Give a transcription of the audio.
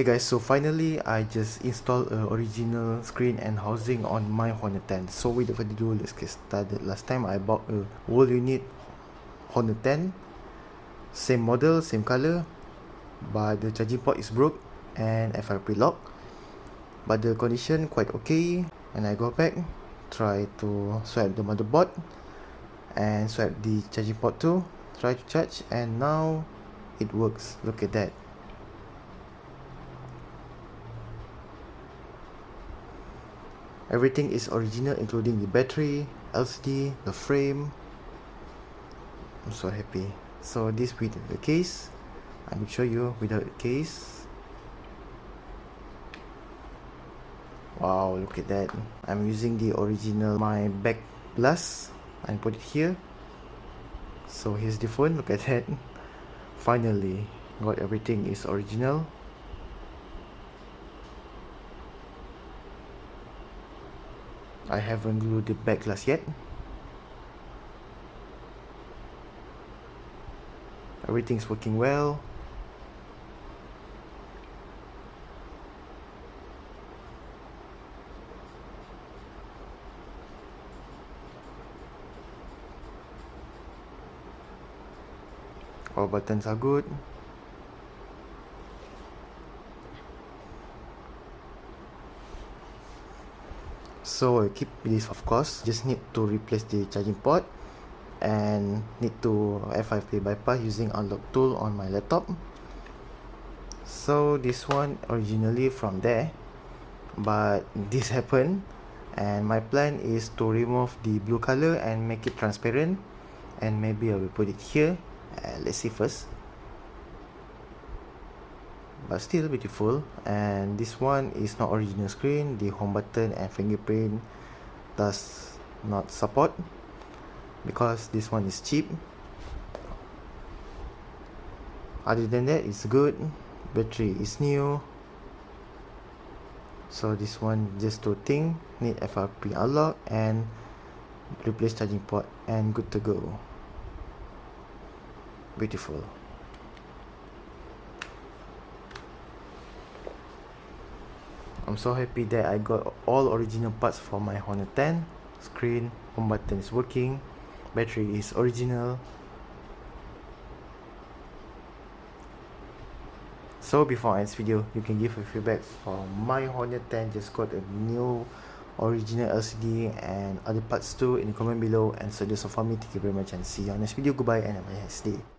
Hey guys, so finally I just installed a original screen and housing on my Honor 10. So without further ado, let's get started. Last time I bought a whole unit Honor 10, same model, same color, but the charging port is broke and FRP lock. But the condition quite okay, and I go back, try to swipe the motherboard and swipe the charging port too, try to charge, and now it works. Look at that. Everything is original, including the battery, LCD, the frame. I'm so happy. So this with the case, I will show you without the case. Wow, look at that. I'm using the original my back glass and put it here. So here's the phone, look at that. Finally got everything is original. I haven't glued the back glass yet. Everything's working well. All buttons are good. So I keep this, of course. Just need to replace the charging port and need to F5P bypass using unlock tool on my laptop. So this one originally from there, but this happened, and my plan is to remove the blue color and make it transparent, and maybe I will put it here. Let's see first. But still beautiful. And this one is not original screen. The home button and fingerprint does not support because this one is cheap. Other than that, it's good. Battery is new. So this one just two things, need FRP unlock and replace charging port, and good to go. Beautiful. I'm so happy that I got all original parts for my Honor 10. Screen, home button is working, battery is original. So before I end this video, you can give a feedback for my Honor 10. Just got a new original LCD and other parts too in the comment below, and so that's all for me. Thank you very much and see you on next video. Goodbye and have a nice day.